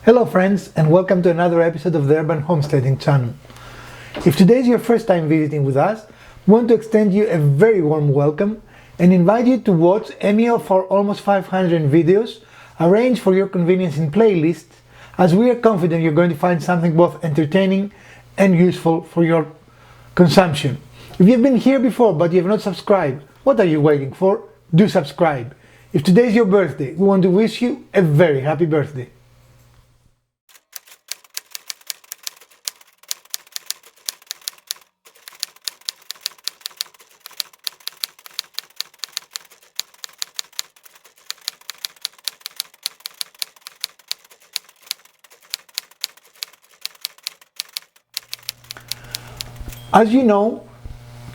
Hello friends, and welcome to another episode of the Urban Homesteading channel. If today is your first time visiting with us, we want to extend you a very warm welcome and invite you to watch any of our almost 500 videos arranged for your convenience in playlists, as we are confident you're going to find something both entertaining and useful for your consumption. If you've been here before but you have not subscribed, what are you waiting for? Do subscribe. If today is your birthday, we want to wish you a very happy birthday. As you know,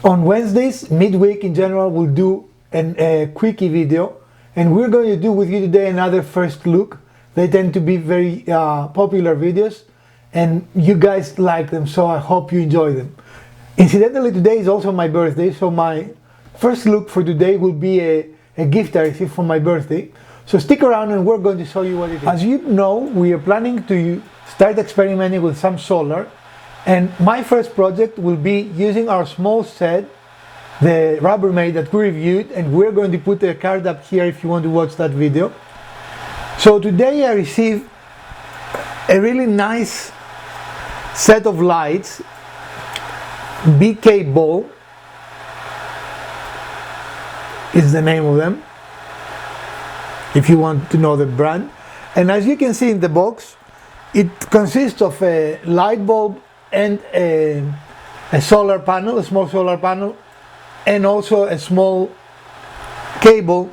on Wednesdays, midweek in general, we'll do a quickie video, and we're going to do with you today another first look. They tend to be very popular videos, and you guys like them, so I hope you enjoy them. Incidentally, today is also my birthday, so my first look for today will be a gift I received for my birthday. So stick around and we're going to show you what it is. As you know, we are planning to start experimenting with some solar. And my first project will be using our small shed, the Rubbermaid that we reviewed, and we're going to put a card up here if you want to watch that video. So today I received a really nice set of lights, BK Ball is the name of them, if you want to know the brand. And as you can see in the box, it consists of a light bulb and a solar panel, a small solar panel, and also a small cable,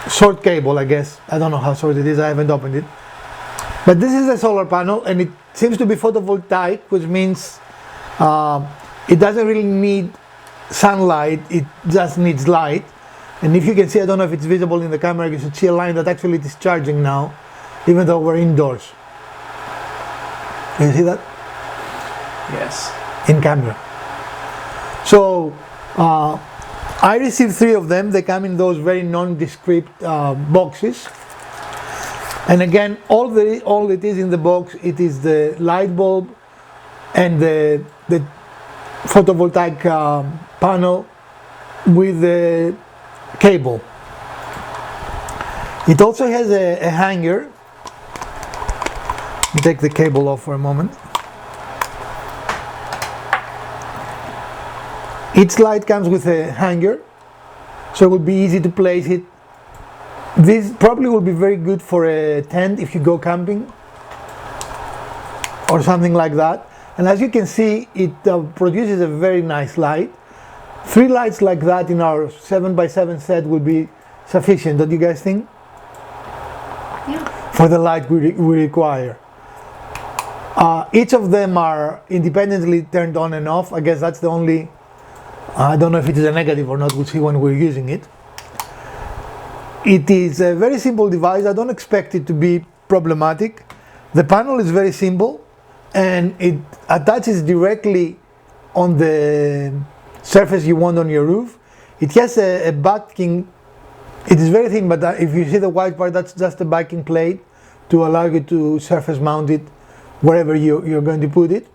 short cable I guess. I don't know how short it is, I haven't opened it. But this is a solar panel and it seems to be photovoltaic, which means it doesn't really need sunlight, it just needs light. And if you can see, I don't know if it's visible in the camera, you should see a line that actually it is charging now, even though we're indoors. Can you see that? Yes. In camera. So I received 3 of them. They come in those very nondescript boxes. And again, all it is in the box, it is the light bulb and the photovoltaic panel with the cable. It also has a hanger. Let me take the cable off for a moment. Each light comes with a hanger, so it will be easy to place it. This probably will be very good for a tent if you go camping or something like that. And as you can see, it produces a very nice light. 3 lights like that in our 7x7 set will be sufficient, don't you guys think? Yeah. For the light we require. Each of them are independently turned on and off. I guess that's the only, I don't know if it is a negative or not, we'll see when we're using it. It is a very simple device. I don't expect it to be problematic. The panel is very simple and it attaches directly on the surface you want on your roof. It has a backing. It is very thin, but if you see the white part, that's just a backing plate to allow you to surface mount it wherever you're going to put it.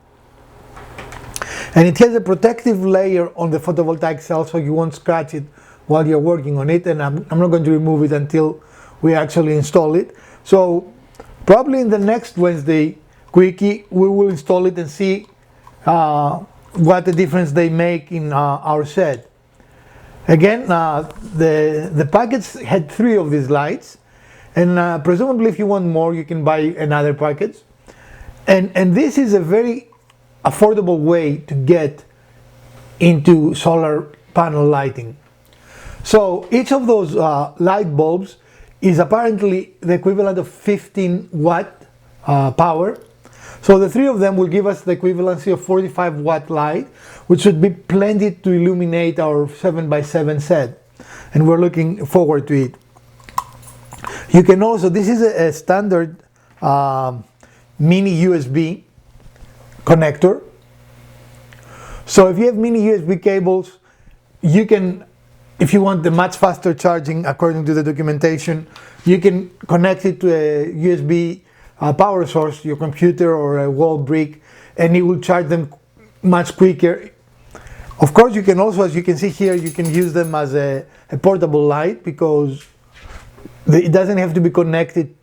And it has a protective layer on the photovoltaic cell, so you won't scratch it while you're working on it. And I'm not going to remove it until we actually install it. So probably in the next Wednesday quickie, we will install it and see what the difference they make in our shed. Again, the packets had 3 of these lights, and presumably if you want more, you can buy another package. And this is a very affordable way to get into solar panel lighting. So each of those light bulbs is apparently the equivalent of 15 watt power. So the 3 of them will give us the equivalency of 45 watt light, which should be plenty to illuminate our 7x7 set. And we're looking forward to it. You can also, this is a standard mini USB connector. So if you have mini USB cables, you can, if you want the much faster charging according to the documentation, you can connect it to a USB a power source, your computer or a wall brick, and it will charge them much quicker. Of course, you can also, as you can see here, you can use them as a portable light because it doesn't have to be connected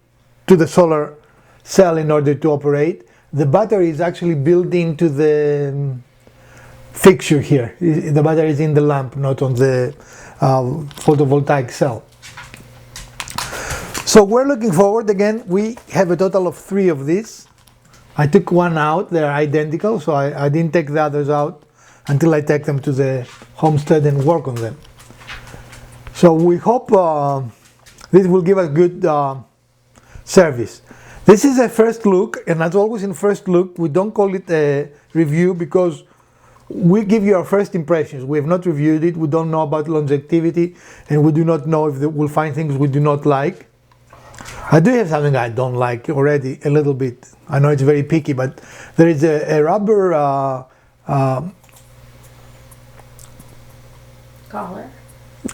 to the solar cell in order to operate. The battery is actually built into the fixture here. The battery is in the lamp, not on the photovoltaic cell. So we're looking forward. Again, we have a total of 3 of these. I took one out, they're identical, so I didn't take the others out until I take them to the homestead and work on them. So we hope this will give us good service. This is a first look, and as always in first look, we don't call it a review because we give you our first impressions. We have not reviewed it, we don't know about longevity, and we do not know if we'll find things we do not like. I do have something I don't like already a little bit. I know it's very picky, but there is a rubber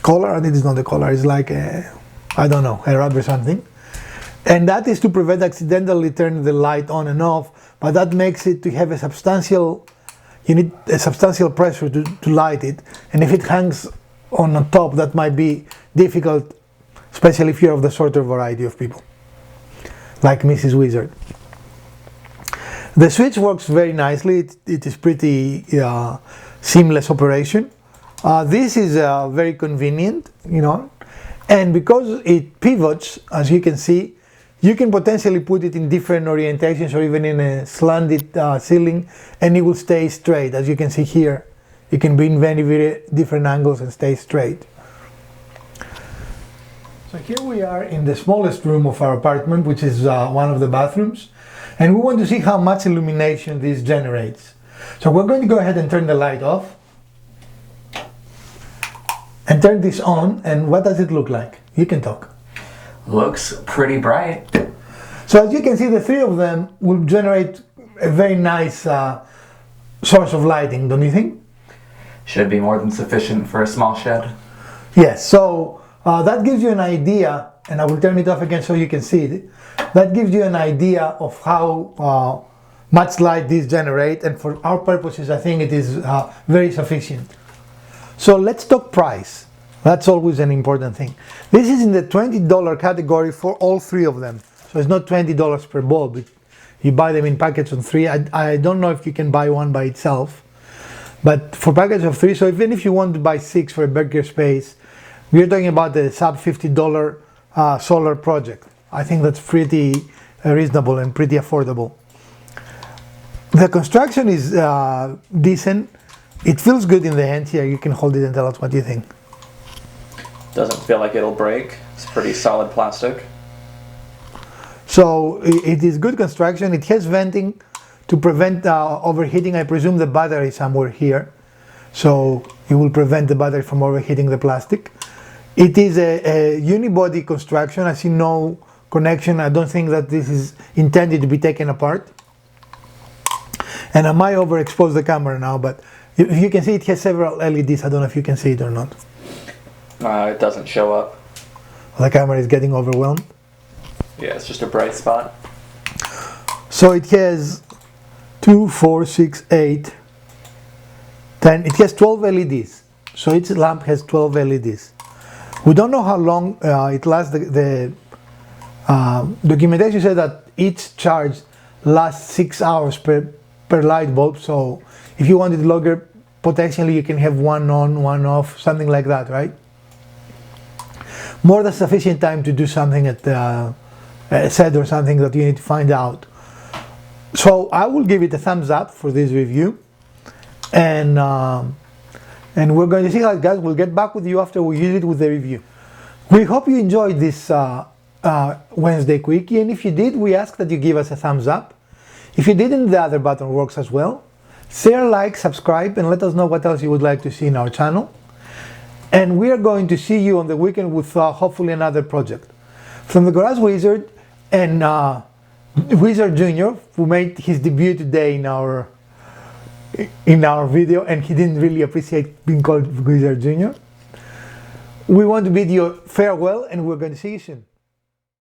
collar, and it is not a collar, it's like a, I don't know, a rubber something. And that is to prevent accidentally turning the light on and off, but that makes it to have a substantial, you need a substantial pressure to light it. And if it hangs on top, that might be difficult, especially if you're of the shorter variety of people, like Mrs. Wizard. The switch works very nicely. It is pretty seamless operation. This is very convenient, you know, and because it pivots, as you can see, you can potentially put it in different orientations or even in a slanted ceiling, and it will stay straight. As you can see here, it can be in very, very different angles and stay straight. So here we are in the smallest room of our apartment, which is one of the bathrooms, and we want to see how much illumination this generates. So we're going to go ahead and turn the light off and turn this on, and what does it look like? You can talk. Looks pretty bright. So as you can see, the 3 of them will generate a very nice source of lighting, don't you think? Should be more than sufficient for a small shed. Yes, so that gives you an idea, and I will turn it off again so you can see it. That gives you an idea of how much light these generate, and for our purposes I think it is very sufficient. So let's talk price. That's always an important thing. This is in the $20 category for all 3 of them. So it's not $20 per bulb. You buy them in packets of 3. I don't know if you can buy one by itself, but for packets of 3, so even if you want to buy 6 for a bigger space, we're talking about the sub $50 solar project. I think that's pretty reasonable and pretty affordable. The construction is decent. It feels good in the hand. Here, you can hold it and tell us what you think. Doesn't feel like it'll break. It's pretty solid plastic. So it is good construction. It has venting to prevent overheating. I presume the battery is somewhere here, so it will prevent the battery from overheating the plastic. It is a unibody construction. I see no connection. I don't think that this is intended to be taken apart. And I might overexpose the camera now, but if you can see, it has several LEDs. I don't know if you can see it or not. It doesn't show up. The camera is getting overwhelmed. Yeah, it's just a bright spot. So it has 2, 4, 6, 8, 10. It has 12 LEDs. So each lamp has 12 LEDs. We don't know how long it lasts. The documentation said that each charge lasts 6 hours per light bulb. So if you want it longer, potentially you can have one on, one off, something like that, right? More than sufficient time to do something at a set or something that you need to find out. So I will give it a thumbs up for this review, and we're going to see how it goes. We'll get back with you after we use it with the review. We hope you enjoyed this Wednesday quickie, and if you did, we ask that you give us a thumbs up. If you didn't, the other button works as well. Share, like, subscribe, and let us know what else you would like to see in our channel. And we are going to see you on the weekend with hopefully another project. From the Garage Wizard and Wizard Jr., who made his debut today in our video, and he didn't really appreciate being called Wizard Jr. We want to bid you farewell, and we're going to see you soon.